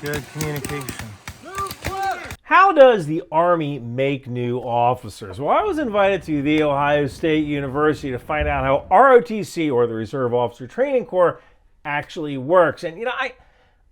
Good communication. How does the Army make new officers? Well, I was invited to The Ohio State University to find out how ROTC, or the Reserve Officer Training Corps, actually works. And I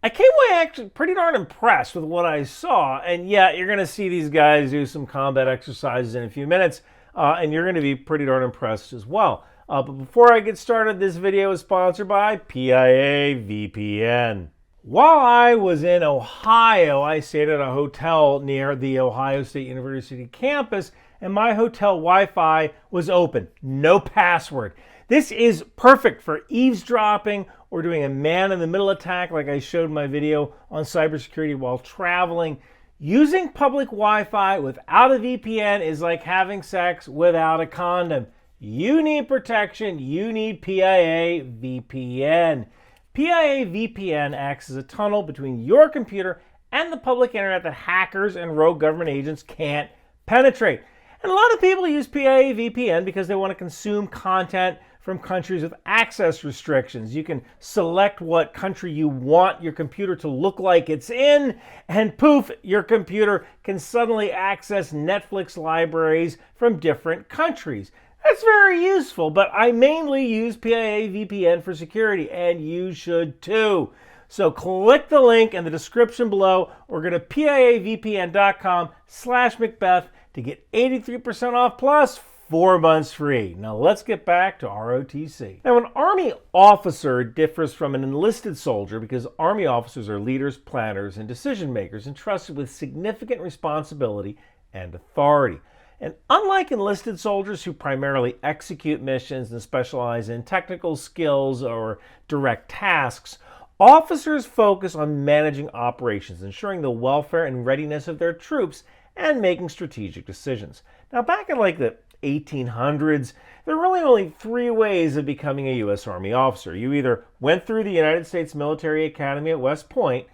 came away actually pretty darn impressed with what I saw. And yeah, you're going to see these guys do some combat exercises in a few minutes, and you're going to be pretty darn impressed as well. But before I get started, this video is sponsored by PIA VPN. While I was in Ohio, I stayed at a hotel near the Ohio State University campus, and my hotel Wi-Fi was open, no password. This is perfect for eavesdropping or doing a man-in-the-middle attack like I showed in my video on cybersecurity while traveling. Using public Wi-Fi without a VPN is like having sex without a condom. You need protection, you need PIA VPN. PIA VPN acts as a tunnel between your computer and the public internet that hackers and rogue government agents can't penetrate. And a lot of people use PIA VPN because they want to consume content from countries with access restrictions. You can select what country you want your computer to look like it's in, and poof, your computer can suddenly access Netflix libraries from different countries. That's very useful, but I mainly use PIA VPN for security, and you should too. So click the link in the description below or go to piavpn.com/Macbeth to get 83% off plus 4 months free. Now let's get back to ROTC. Now, an Army officer differs from an enlisted soldier because Army officers are leaders, planners, and decision makers entrusted with significant responsibility and authority. And unlike enlisted soldiers who primarily execute missions and specialize in technical skills or direct tasks, officers focus on managing operations, ensuring the welfare and readiness of their troops, and making strategic decisions. Now, back in like the 1800s, there were really only 3 ways of becoming a U.S. Army officer. You either went through the United States Military Academy at West Point,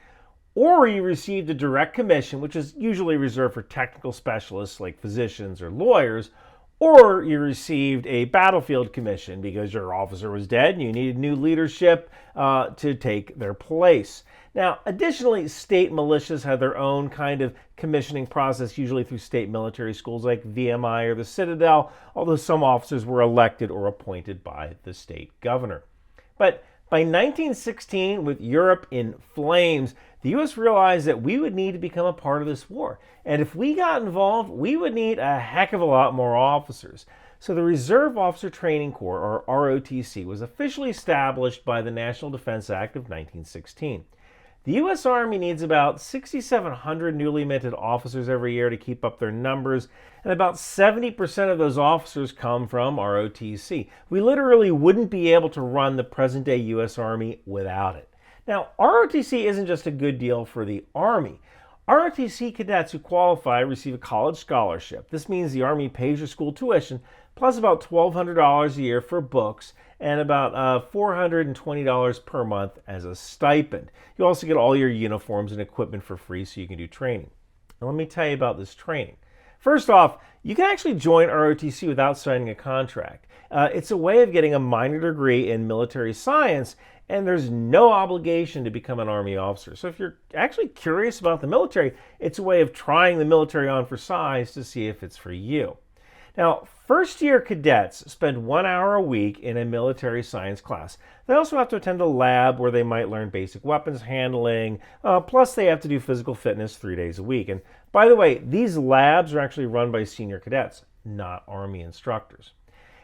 or you received a direct commission, which is usually reserved for technical specialists like physicians or lawyers, or you received a battlefield commission because your officer was dead and you needed new leadership to take their place. Now, additionally, state militias had their own kind of commissioning process, usually through state military schools like VMI or the Citadel, although some officers were elected or appointed by the state governor. But by 1916, with Europe in flames, the U.S. realized that we would need to become a part of this war. And if we got involved, we would need a heck of a lot more officers. So the Reserve Officer Training Corps, or ROTC, was officially established by the National Defense Act of 1916. The U.S. Army needs about 6,700 newly minted officers every year to keep up their numbers, and about 70% of those officers come from ROTC. We literally wouldn't be able to run the present-day U.S. Army without it. Now, ROTC isn't just a good deal for the Army. ROTC cadets who qualify receive a college scholarship. This means the Army pays your school tuition, plus about $1,200 a year for books, and about $420 per month as a stipend. You also get all your uniforms and equipment for free so you can do training. Now, let me tell you about this training. First off, you can actually join ROTC without signing a contract. It's a way of getting a minor degree in military science, and there's no obligation to become an Army officer. So if you're actually curious about the military, it's a way of trying the military on for size to see if it's for you. Now, first-year cadets spend 1 hour a week in a military science class. They also have to attend a lab where they might learn basic weapons handling, plus they have to do physical fitness 3 days a week. And by the way, these labs are actually run by senior cadets, not Army instructors.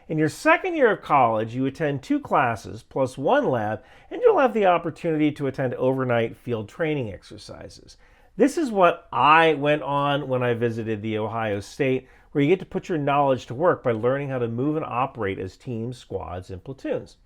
In your second year of college, you attend 2 classes plus 1 lab, and you'll have the opportunity to attend overnight field training exercises. This is what I went on when I visited the Ohio State, where you get to put your knowledge to work by learning how to move and operate as teams, squads, and platoons.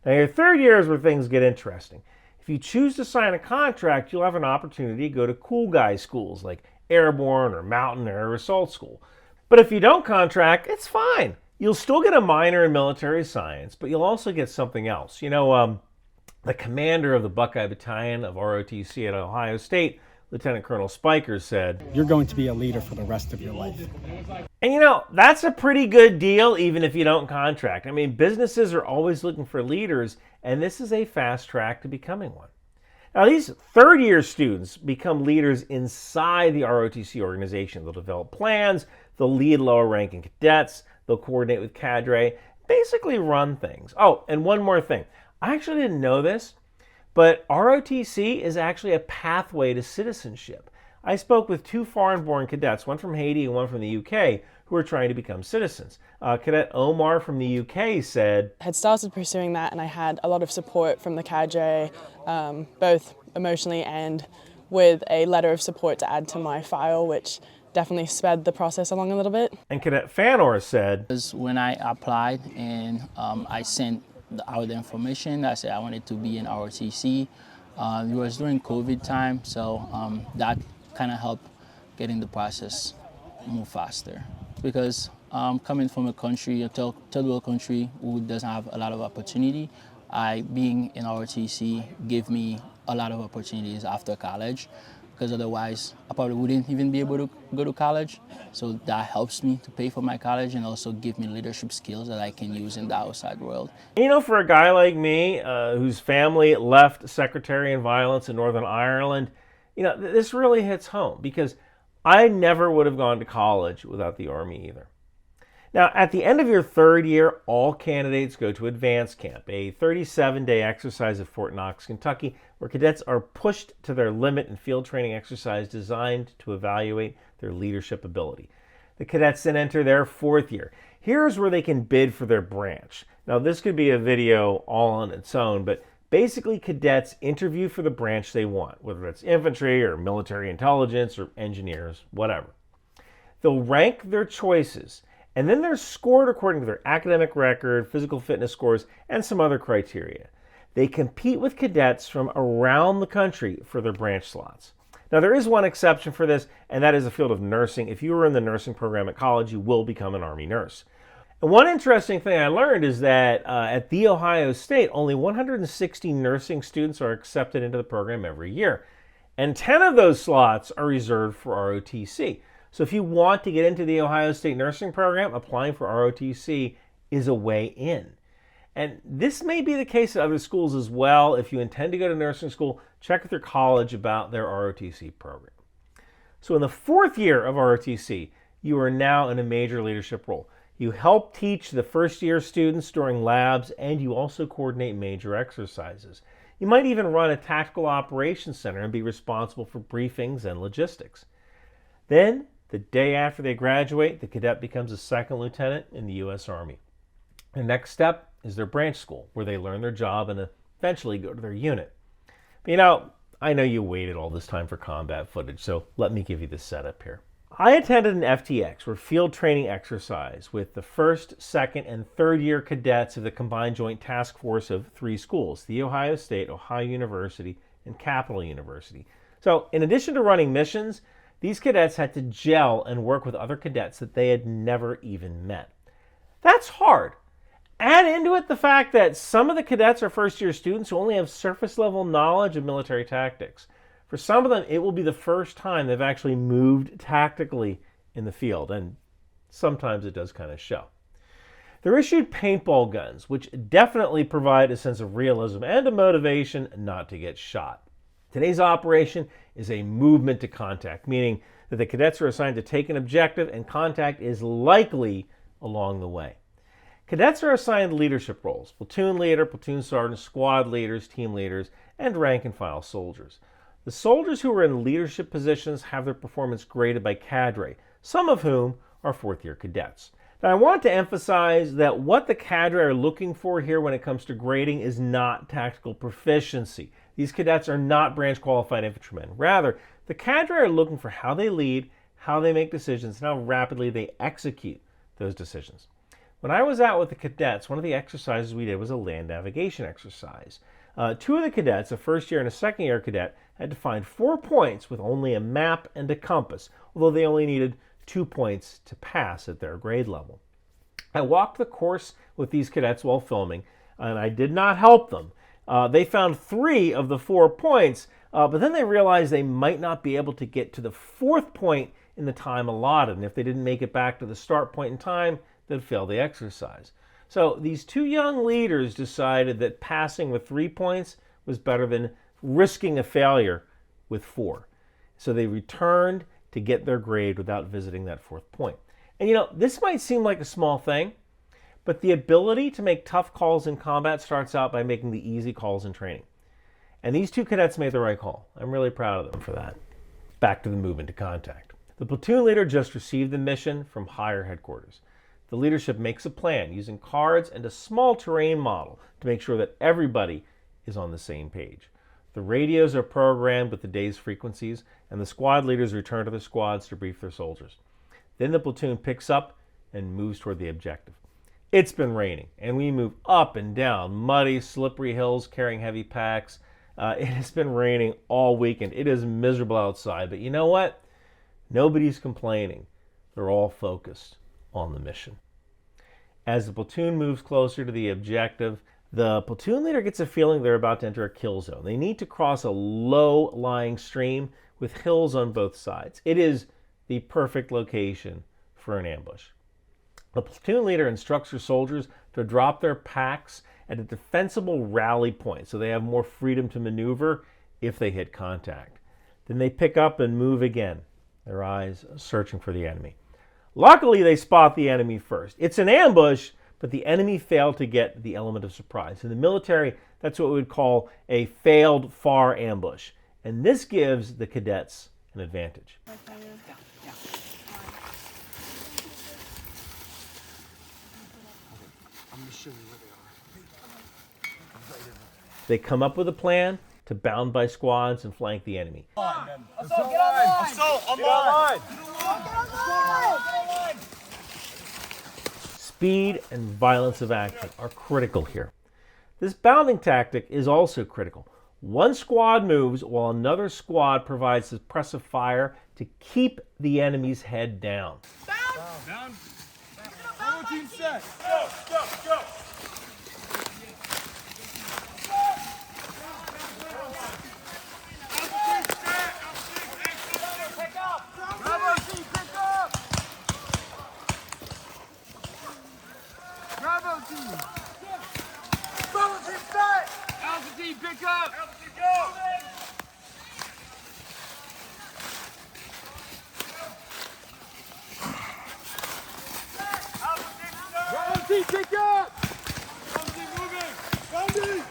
Now, your third year is where things get interesting. If you choose to sign a contract, you'll have an opportunity to go to cool guy schools like Airborne or Mountain or Air Assault School. But if you don't contract, it's fine. You'll still get a minor in military science, but you'll also get something else. You know, the commander of the Buckeye Battalion of ROTC at Ohio State, Lieutenant Colonel Spiker, said, "You're going to be a leader for the rest of your life." And you know, that's a pretty good deal even if you don't contract. I mean, businesses are always looking for leaders, and this is a fast track to becoming one. Now, these third-year students become leaders inside the ROTC organization. They'll develop plans, they'll lead lower-ranking cadets, they'll coordinate with cadre, basically run things. Oh, and one more thing. I actually didn't know this, but ROTC is actually a pathway to citizenship. I spoke with 2 foreign-born cadets, one from Haiti and one from the UK, who are trying to become citizens. Cadet Omar from the UK said, I had started pursuing that, and I had a lot of support from the cadre, both emotionally and with a letter of support to add to my file, which definitely sped the process along a little bit. And Cadet Fanor said, When I applied and I sent out the information, I said I wanted to be in ROTC. It was during COVID time, so that kind of helped getting the process move faster. Because coming from a country, a third world country who doesn't have a lot of opportunity, being in ROTC gave me a lot of opportunities after college, because otherwise I probably wouldn't even be able to go to college. So that helps me to pay for my college and also give me leadership skills that I can use in the outside world. you know, for a guy like me, whose family left sectarian violence in Northern Ireland, you know, this really hits home, because I never would have gone to college without the Army either. Now, at the end of your third year, all candidates go to Advance Camp, a 37-day exercise at Fort Knox, Kentucky, where cadets are pushed to their limit in field training exercise designed to evaluate their leadership ability. The cadets then enter their fourth year. Here's where they can bid for their branch. Now, this could be a video all on its own, but basically, cadets interview for the branch they want, whether it's infantry or military intelligence or engineers, whatever. They'll rank their choices, and then they're scored according to their academic record, physical fitness scores, and some other criteria. They compete with cadets from around the country for their branch slots. Now, there is one exception for this, and that is the field of nursing. If you were in the nursing program at college, you will become an Army nurse. And one interesting thing I learned is that at The Ohio State, only 160 nursing students are accepted into the program every year. And 10 of those slots are reserved for ROTC. So if you want to get into the Ohio State nursing program, applying for ROTC is a way in. And this may be the case at other schools as well. If you intend to go to nursing school, check with your college about their ROTC program. So in the fourth year of ROTC, you are now in a major leadership role. You help teach the first-year students during labs, and you also coordinate major exercises. You might even run a tactical operations center and be responsible for briefings and logistics. Then, the day after they graduate, the cadet becomes a second lieutenant in the U.S. Army. The next step is their branch school, where they learn their job and eventually go to their unit. But, you know, I know you waited all this time for combat footage, so let me give you the setup here. I attended an FTX, or field training exercise, with the first, second, and third year cadets of the Combined Joint Task Force of 3 schools, The Ohio State, Ohio University, and Capital University. So, in addition to running missions, these cadets had to gel and work with other cadets that they had never even met. That's hard. Add into it the fact that some of the cadets are first-year students who only have surface-level knowledge of military tactics. For some of them, it will be the first time they've actually moved tactically in the field, and sometimes it does kind of show. They're issued paintball guns, which definitely provide a sense of realism and a motivation not to get shot. Today's operation is a movement to contact, meaning that the cadets are assigned to take an objective and contact is likely along the way. Cadets are assigned leadership roles: platoon leader, platoon sergeant, squad leaders, team leaders, and rank and file soldiers. The soldiers who are in leadership positions have their performance graded by cadre, some of whom are fourth-year cadets. Now, I want to emphasize that what the cadre are looking for here when it comes to grading is not tactical proficiency. These cadets are not branch-qualified infantrymen. Rather, the cadre are looking for how they lead, how they make decisions, and how rapidly they execute those decisions. When I was out with the cadets, one of the exercises we did was a land navigation exercise. 2 of the cadets, a first-year and a second-year cadet, had to find 4 points with only a map and a compass, although they only needed 2 points to pass at their grade level. I walked the course with these cadets while filming, and I did not help them. They found 3 of the 4 points, but then they realized they might not be able to get to the 4th point in the time allotted, and if they didn't make it back to the start point in time, they'd fail the exercise. So these 2 young leaders decided that passing with 3 points was better than risking a failure with 4. So they returned to get their grade without visiting that 4th point. And this might seem like a small thing, but the ability to make tough calls in combat starts out by making the easy calls in training. And these 2 cadets made the right call. I'm really proud of them for that. Back to the move into contact. The platoon leader just received the mission from higher headquarters. The leadership makes a plan using cards and a small terrain model to make sure that everybody is on the same page. The radios are programmed with the day's frequencies, and the squad leaders return to their squads to brief their soldiers. Then the platoon picks up and moves toward the objective. It's been raining, and we move up and down muddy, slippery hills carrying heavy packs. It has been raining all weekend. It is miserable outside, but you know what? Nobody's complaining. They're all focused on the mission. As the platoon moves closer to the objective, the platoon leader gets a feeling they're about to enter a kill zone. They need to cross a low-lying stream with hills on both sides. It is the perfect location for an ambush. The platoon leader instructs her soldiers to drop their packs at a defensible rally point so they have more freedom to maneuver if they hit contact. Then they pick up and move again, their eyes searching for the enemy. Luckily, they spot the enemy first. It's an ambush, but the enemy failed to get the element of surprise. In the military, that's what we would call a failed far ambush. And this gives the cadets an advantage. They come up with a plan to bound by squads and flank the enemy. Assault, get online! Assault, online! Speed and violence of action are critical here. This bounding tactic is also critical. One squad moves while another squad provides suppressive fire to keep the enemy's head down. Down. Team set. Go, go, go. Pick up! Go! Bravo team, pick up! Bravo team moving! Boundary!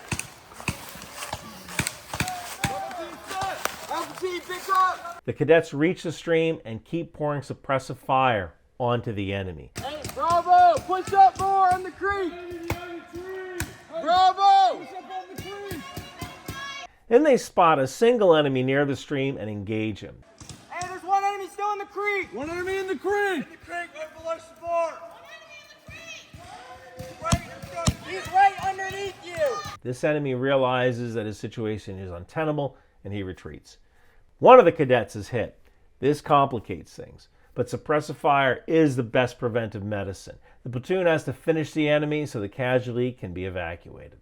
Bravo team set! Alpha team, pick up! The cadets reach the stream and keep pouring suppressive fire onto the enemy. Hey, Bravo! Push up more on the creek! Bravo! Push up on the creek! Then they spot a single enemy near the stream and engage him. Hey, there's one enemy still in the creek! One enemy in the creek! In the creek, right below the bar! He's right underneath you! This enemy realizes that his situation is untenable and he retreats. One of the cadets is hit. This complicates things, but suppressive fire is the best preventive medicine. The platoon has to finish the enemy so the casualty can be evacuated.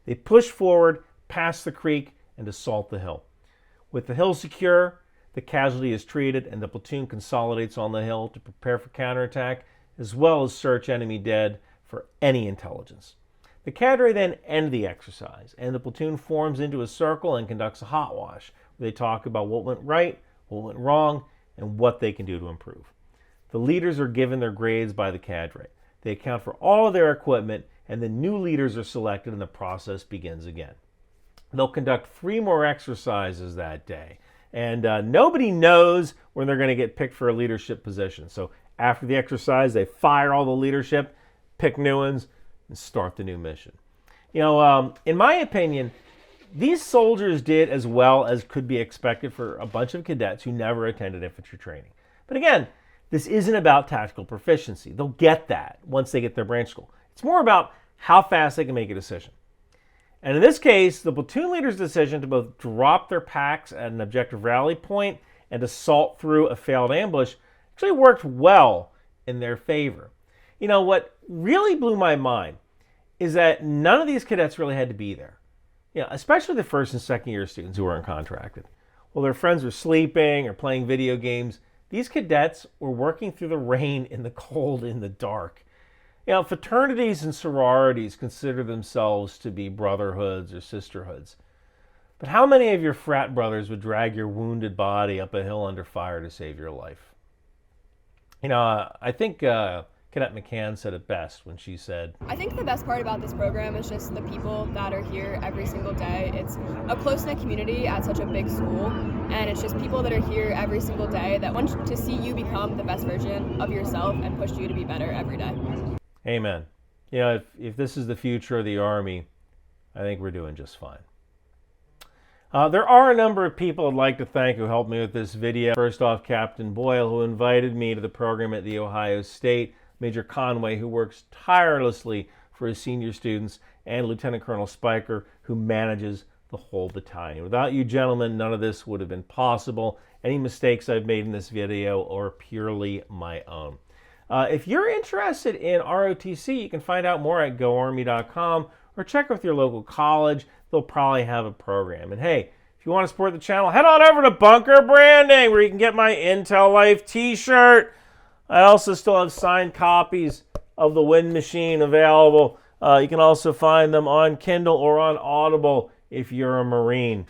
They push forward past the creek and assault the hill. With the hill secure, the casualty is treated and the platoon consolidates on the hill to prepare for counterattack, as well as search enemy dead for any intelligence. The cadre then end the exercise, and the platoon forms into a circle and conducts a hot wash, where they talk about what went right, what went wrong, and what they can do to improve. The leaders are given their grades by the cadre. They account for all of their equipment, and the new leaders are selected and the process begins again. They'll conduct 3 more exercises that day, and nobody knows when they're going to get picked for a leadership position. So after the exercise, they fire all the leadership, pick new ones, and start the new mission. In my opinion, these soldiers did as well as could be expected for a bunch of cadets who never attended infantry training. But again, this isn't about tactical proficiency. They'll get that once they get their branch school. It's more about how fast they can make a decision. And in this case, the platoon leader's decision to both drop their packs at an objective rally point and assault through a failed ambush actually worked well in their favor. What really blew my mind is that none of these cadets really had to be there. Especially the first and second year students who weren't contracted. While their friends were sleeping or playing video games, these cadets were working through the rain, in the cold, in the dark. Fraternities and sororities consider themselves to be brotherhoods or sisterhoods. But how many of your frat brothers would drag your wounded body up a hill under fire to save your life? You know, I think Cadet McCann said it best when she said, I think the best part about this program is just the people that are here every single day. It's a close-knit community at such a big school, and it's just people that are here every single day that want to see you become the best version of yourself and push you to be better every day. amen. You know, if this is the future of the Army, I think we're doing just fine. There are a number of people I'd like to thank who helped me with this video. First off, Captain Boyle, who invited me to the program at The Ohio State, Major Conway, who works tirelessly for his senior students, and Lieutenant Colonel Spiker, who manages the whole battalion. Without you gentlemen, none of this would have been possible. Any mistakes I've made in this video are purely my own. If you're interested in ROTC, you can find out more at goarmy.com or check with your local college. They'll probably have a program. And hey, if you want to support the channel, head on over to Bunker Branding, where you can get my Intel Life t-shirt. I also still have signed copies of The Wind Machine available. You can also find them on Kindle or on Audible if you're a Marine.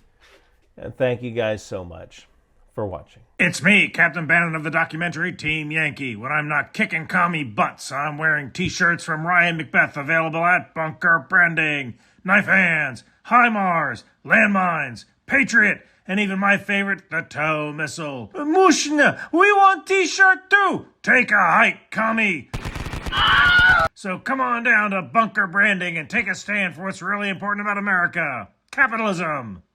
And thank you guys so much for watching. It's me, Captain Bannon of the documentary Team Yankee. When I'm not kicking commie butts, I'm wearing t-shirts from Ryan Macbeth, available at Bunker Branding. Knife hands, HIMARS, landmines, Patriot, and even my favorite, the TOW missile. Mushna, we want t-shirt too. Take a hike, commie. So come on down to Bunker Branding and take a stand for what's really important about America. Capitalism.